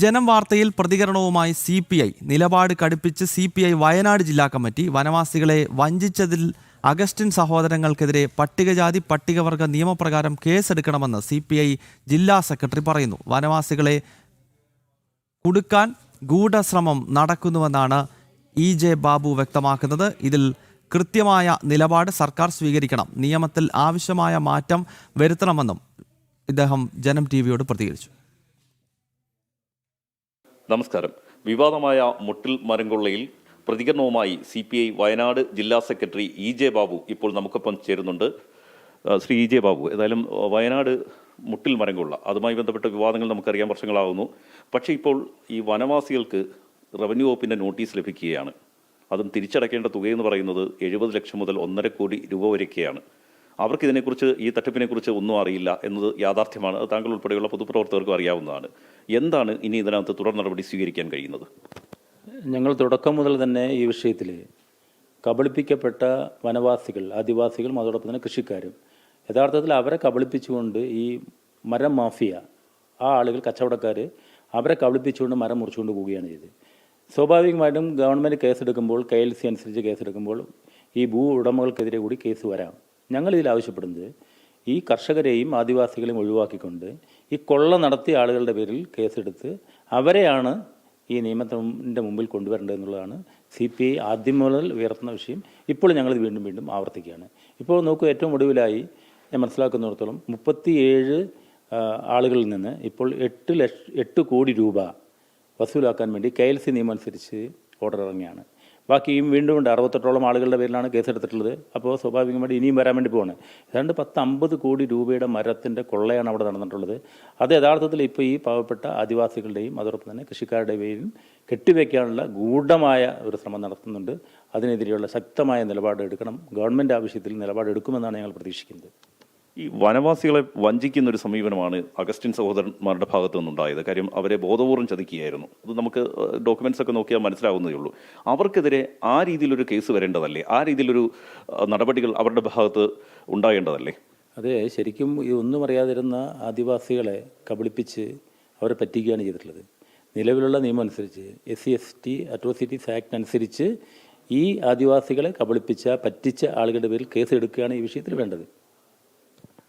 ജനം വാർത്തയിൽ പ്രതികരണവുമായി CPI നിലപാട് കടുപ്പിച്ച് CPI വയനാട് ജില്ലാ കമ്മിറ്റി വനവാസികളെ വഞ്ചിച്ചതിൽ അഗസ്റ്റിൻ സഹോദരങ്ങൾക്കെതിരെ പട്ടികജാതി പട്ടികവർഗ നിയമപ്രകാരം കേസെടുക്കണമെന്ന് CPI ജില്ലാ സെക്രട്ടറി പറയുന്നു. വനവാസികളെ കുടുക്കാൻ ഗൂഢശ്രമം നടക്കുന്നുവെന്നാണ് EJ ബാബു വ്യക്തമാക്കുന്നത്. ഇതിൽ കൃത്യമായ നിലപാട് സർക്കാർ സ്വീകരിക്കണം, നിയമത്തിൽ ആവശ്യമായ മാറ്റം വരുത്തണമെന്നും ഇദ്ദേഹം ജനം TVയോട് പ്രതികരിച്ചു. നമസ്കാരം. വിവാദമായ മുട്ടിൽ മരംകൊള്ളയിൽ പ്രതികരണവുമായി CPI വയനാട് ജില്ലാ സെക്രട്ടറി EJ ബാബു ഇപ്പോൾ നമുക്കൊപ്പം ചേരുന്നുണ്ട്. ശ്രീ EJ ബാബു, ഏതായാലും വയനാട് മുട്ടിൽ മരംകൊള്ള അതുമായി ബന്ധപ്പെട്ട വിവാദങ്ങൾ നമുക്കറിയാൻ വർഷങ്ങളാകുന്നു. പക്ഷേ ഇപ്പോൾ ഈ വനവാസികൾക്ക് റവന്യൂ വകുപ്പിൻ്റെ നോട്ടീസ് ലഭിക്കുകയാണ്. അതും തിരിച്ചടയ്ക്കേണ്ട തുകയെന്ന് പറയുന്നത് 70 ലക്ഷം മുതൽ 1.5 കോടി രൂപ വരെയൊക്കെയാണ്. അവർക്ക് ഇതിനെക്കുറിച്ച്, ഈ തട്ടിപ്പിനെക്കുറിച്ച് ഒന്നും അറിയില്ല എന്നത് യാഥാർത്ഥ്യമാണ്. താങ്കൾ ഉൾപ്പെടെയുള്ള പൊതുപ്രവർത്തകർക്കും അറിയാവുന്നതാണ്. എന്താണ് ഇനി ഇതിനകത്ത് തുടർ നടപടി സ്വീകരിക്കാൻ കഴിയുന്നത്? ഞങ്ങൾ തുടക്കം മുതൽ തന്നെ ഈ വിഷയത്തിൽ കബളിപ്പിക്കപ്പെട്ട വനവാസികൾ, ആദിവാസികളും അതോടൊപ്പം തന്നെ കൃഷിക്കാരും, യഥാർത്ഥത്തിൽ അവരെ കബളിപ്പിച്ചുകൊണ്ട് ഈ മരം മാഫിയ, ആ ആളുകൾ, കച്ചവടക്കാർ അവരെ കബളിപ്പിച്ചുകൊണ്ട് മരം മുറിച്ചുകൊണ്ട് പോവുകയാണ് ചെയ്തത്. സ്വാഭാവികമായിട്ടും ഗവൺമെൻറ് കേസെടുക്കുമ്പോൾ, KLC അനുസരിച്ച് കേസെടുക്കുമ്പോൾ ഈ ഭൂ ഉടമകൾക്കെതിരെ കൂടി കേസ് വരാം. ഞങ്ങളിതിൽ ആവശ്യപ്പെടുന്നത് ഈ കർഷകരെയും ആദിവാസികളെയും ഒഴിവാക്കിക്കൊണ്ട് ഈ കൊള്ള നടത്തിയ ആളുകളുടെ പേരിൽ കേസെടുത്ത് അവരെയാണ് ഈ നിയമത്തിൻ്റെ മുമ്പിൽ കൊണ്ടുവരേണ്ടതെന്നുള്ളതാണ് CPI ആദ്യം മുതൽ ഉയർത്തുന്ന വിഷയം. ഇപ്പോൾ ഞങ്ങളിത് വീണ്ടും ആവർത്തിക്കുകയാണ്. ഇപ്പോൾ നോക്കൂ, ഏറ്റവും ഒടുവിലായി ഞാൻ മനസ്സിലാക്കുന്നിടത്തോളം 37 ആളുകളിൽ നിന്ന് ഇപ്പോൾ 8 കോടി രൂപ വസൂലാക്കാൻ വേണ്ടി KLC നിയമം അനുസരിച്ച് ഓർഡർ ഇറങ്ങിയാണ്. ബാക്കിയും വീണ്ടും ഉണ്ട്. 68ഓളം ആളുകളുടെ പേരിലാണ് കേസെടുത്തിട്ടുള്ളത്. അപ്പോൾ സ്വാഭാവികമായിട്ട് ഇനിയും വരാൻ വേണ്ടി പോവാണ്. ഏതാണ്ട് 10-50 കോടി രൂപയുടെ മരത്തിൻ്റെ കൊള്ളയാണ് അവിടെ നടന്നിട്ടുള്ളത്. അത് യഥാർത്ഥത്തിൽ ഇപ്പോൾ ഈ പാവപ്പെട്ട ആദിവാസികളുടെയും അതോടൊപ്പം തന്നെ കൃഷിക്കാരുടെ പേരിൽ കെട്ടിവെക്കാനുള്ള ഗൂഢമായ ഒരു ശ്രമം നടത്തുന്നുണ്ട്. അതിനെതിരെയുള്ള ശക്തമായ നിലപാട് എടുക്കണം. ഗവൺമെൻറ് ആവശ്യത്തിൽ നിലപാടെടുക്കുമെന്നാണ് ഞങ്ങൾ പ്രതീക്ഷിക്കുന്നത്. ഈ വനവാസികളെ വഞ്ചിക്കുന്ന ഒരു സമീപനമാണ് അഗസ്റ്റിൻ സഹോദരന്മാരുടെ ഭാഗത്തു നിന്നുണ്ടായത്. കാര്യം, അവരെ ബോധപൂർവ്വം ചതിക്കുകയായിരുന്നു. അത് നമുക്ക് ഡോക്യുമെന്റ്സ് ഒക്കെ നോക്കിയാൽ മനസ്സിലാവുന്നതേ ഉള്ളൂ. അവർക്കെതിരെ ആ രീതിയിലൊരു കേസ് വരേണ്ടതല്ലേ? ആ രീതിയിലൊരു നടപടികൾ അവരുടെ ഭാഗത്ത് ഉണ്ടാകേണ്ടതല്ലേ? അതെ, ശരിക്കും ഈ ഒന്നും അറിയാതിരുന്ന ആദിവാസികളെ കബളിപ്പിച്ച് അവരെ പറ്റിക്കുകയാണ് ചെയ്തിട്ടുള്ളത്. നിലവിലുള്ള നിയമം അനുസരിച്ച് SC/ST അട്രോസിറ്റീസ് ആക്ട് അനുസരിച്ച് ഈ ആദിവാസികളെ പറ്റിച്ച ആളുകളുടെ പേരിൽ കേസ് എടുക്കുകയാണ് ഈ വിഷയത്തിൽ വേണ്ടത്.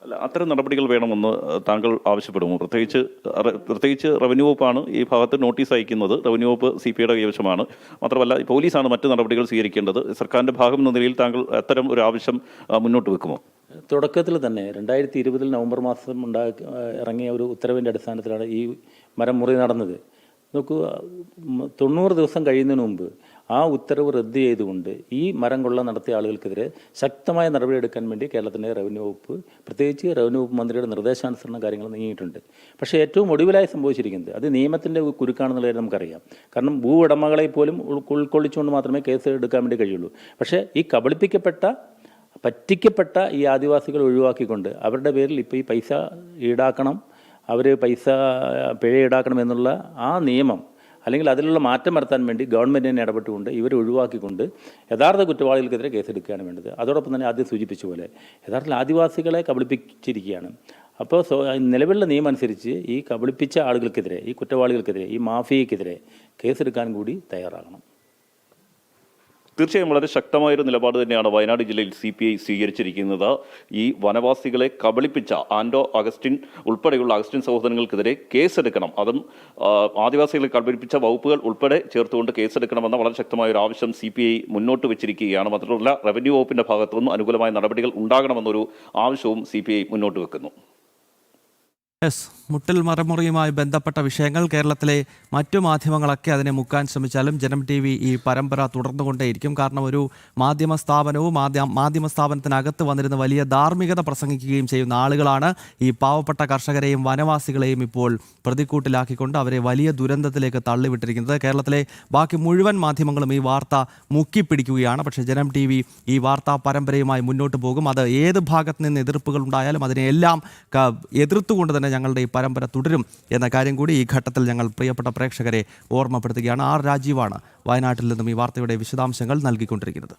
അല്ല, അത്തരം നടപടികൾ വേണമെന്ന് താങ്കൾ ആവശ്യപ്പെടുമോ? പ്രത്യേകിച്ച് റവന്യൂ വകുപ്പാണ് ഈ ഭാഗത്ത് നോട്ടീസ് അയക്കുന്നത്. റവന്യൂ വകുപ്പ് CPIയുടെ കൈവശമാണ്. മാത്രമല്ല, പോലീസാണ് മറ്റ് നടപടികൾ സ്വീകരിക്കേണ്ടത്. സർക്കാരിൻ്റെ ഭാഗം എന്ന നിലയിൽ താങ്കൾ അത്തരം ഒരു ആവശ്യം മുന്നോട്ട് വെക്കുമോ? തുടക്കത്തിൽ തന്നെ 2020 നവംബർ മാസം ഇറങ്ങിയ ഒരു ഉത്തരവിൻ്റെ അടിസ്ഥാനത്തിലാണ് ഈ മരം മുറി നടന്നത്. നോക്കൂ, 90 ദിവസം കഴിയുന്നതിന് മുമ്പ് ആ ഉത്തരവ് റദ്ദ് ചെയ്തുകൊണ്ട് ഈ മരം കൊള്ള നടത്തിയ ആളുകൾക്കെതിരെ ശക്തമായ നടപടിയെടുക്കാൻ വേണ്ടി കേരളത്തിൻ്റെ റവന്യൂ വകുപ്പ്, പ്രത്യേകിച്ച് റവന്യൂ വകുപ്പ് മന്ത്രിയുടെ നിർദ്ദേശാനുസരണം കാര്യങ്ങൾ നീങ്ങിയിട്ടുണ്ട്. പക്ഷേ ഏറ്റവും ഒടുവിലായി സംഭവിച്ചിരിക്കുന്നത് അത് നിയമത്തിൻ്റെ കുരുക്കാണെന്നുള്ള കാര്യം നമുക്കറിയാം. കാരണം ഭൂ ഉടമകളെ പോലും ഉൾക്കൊള്ളിച്ചുകൊണ്ട് മാത്രമേ കേസ് എടുക്കാൻ വേണ്ടി കഴിയുള്ളൂ. പക്ഷേ ഈ പറ്റിക്കപ്പെട്ട ഈ ആദിവാസികൾ ഒഴിവാക്കിക്കൊണ്ട് അവരുടെ പേരിൽ ഇപ്പോൾ ഈ പൈസ ഈടാക്കണം, അവർ പൈസ പിഴ ഈടാക്കണം എന്നുള്ള ആ നിയമം, അല്ലെങ്കിൽ അതിലുള്ള മാറ്റം വരുത്താൻ വേണ്ടി ഗവൺമെൻറ് തന്നെ ഇടപെട്ടുകൊണ്ട് ഇവരെ ഒഴിവാക്കിക്കൊണ്ട് യഥാർത്ഥ കുറ്റവാളികൾക്കെതിരെ കേസെടുക്കുകയാണ് വേണ്ടത്. അതോടൊപ്പം തന്നെ ആദ്യം സൂചിപ്പിച്ച പോലെ യഥാർത്ഥത്തിൽ ആദിവാസികളെ കബളിപ്പിച്ചിരിക്കുകയാണ്. അപ്പോൾ നിലവിലുള്ള നിയമം അനുസരിച്ച് ഈ കബളിപ്പിച്ച ആളുകൾക്കെതിരെ, ഈ കുറ്റവാളികൾക്കെതിരെ, ഈ മാഫിയക്കെതിരെ കേസെടുക്കാൻ കൂടി തയ്യാറാകണം. തീർച്ചയായും വളരെ ശക്തമായൊരു നിലപാട് തന്നെയാണ് വയനാട് ജില്ലയിൽ CPI സ്വീകരിച്ചിരിക്കുന്നത്. ഈ വനവാസികളെ കബളിപ്പിച്ച അഗസ്റ്റിൻ ഉൾപ്പെടെയുള്ള അഗസ്റ്റിൻ സഹോദരങ്ങൾക്കെതിരെ കേസെടുക്കണം, അതും ആദിവാസികളെ കബളിപ്പിച്ച വകുപ്പുകൾ ഉൾപ്പെടെ ചേർത്തുകൊണ്ട് കേസെടുക്കണമെന്ന വളരെ ശക്തമായൊരു ആവശ്യം CPI മുന്നോട്ട് വെച്ചിരിക്കുകയാണ്. മാത്രമല്ല, റവന്യൂ വകുപ്പിൻ്റെ ഭാഗത്തുനിന്നും അനുകൂലമായ നടപടികൾ ഉണ്ടാകണമെന്നൊരു ആവശ്യവും CPI മുന്നോട്ട് വെക്കുന്നു. മുട്ടിൽ മരമുറിയുമായി ബന്ധപ്പെട്ട വിഷയങ്ങൾ കേരളത്തിലെ മറ്റു മാധ്യമങ്ങളൊക്കെ അതിനെ മുക്കാൻ ശ്രമിച്ചാലും ജനം TV ഈ പരമ്പര തുടർന്നുകൊണ്ടേയിരിക്കും. കാരണം ഒരു മാധ്യമ സ്ഥാപനത്തിനകത്ത് വന്നിരുന്ന വലിയ ധാർമ്മികത പ്രസംഗിക്കുകയും ചെയ്യുന്ന ആളുകളാണ് ഈ പാവപ്പെട്ട കർഷകരെയും വനവാസികളെയും ഇപ്പോൾ പ്രതിക്കൂട്ടിലാക്കിക്കൊണ്ട് അവരെ വലിയ ദുരന്തത്തിലേക്ക് തള്ളിവിട്ടിരിക്കുന്നത്. കേരളത്തിലെ ബാക്കി മുഴുവൻ മാധ്യമങ്ങളും ഈ വാർത്ത മുക്കിപ്പിടിക്കുകയാണ്. പക്ഷേ ജനം TV ഈ വാർത്താ പരമ്പരയുമായി മുന്നോട്ട് പോകും. അത് ഏത് ഭാഗത്ത് നിന്ന് എതിർപ്പുകൾ ഉണ്ടായാലും അതിനെയെല്ലാം എതിർത്തുകൊണ്ട് തന്നെ ഞങ്ങളുടെ ഈ പരമ്പര തുടരും എന്ന കാര്യം കൂടി ഈ ഘട്ടത്തിൽ ഞങ്ങൾ പ്രിയപ്പെട്ട പ്രേക്ഷകരെ ഓർമ്മപ്പെടുത്തുകയാണ്. R. രാജീവാണ് വയനാട്ടിൽ നിന്നും ഈ വാർത്തയുടെ വിശദാംശങ്ങൾ നൽകിക്കൊണ്ടിരിക്കുന്നത്.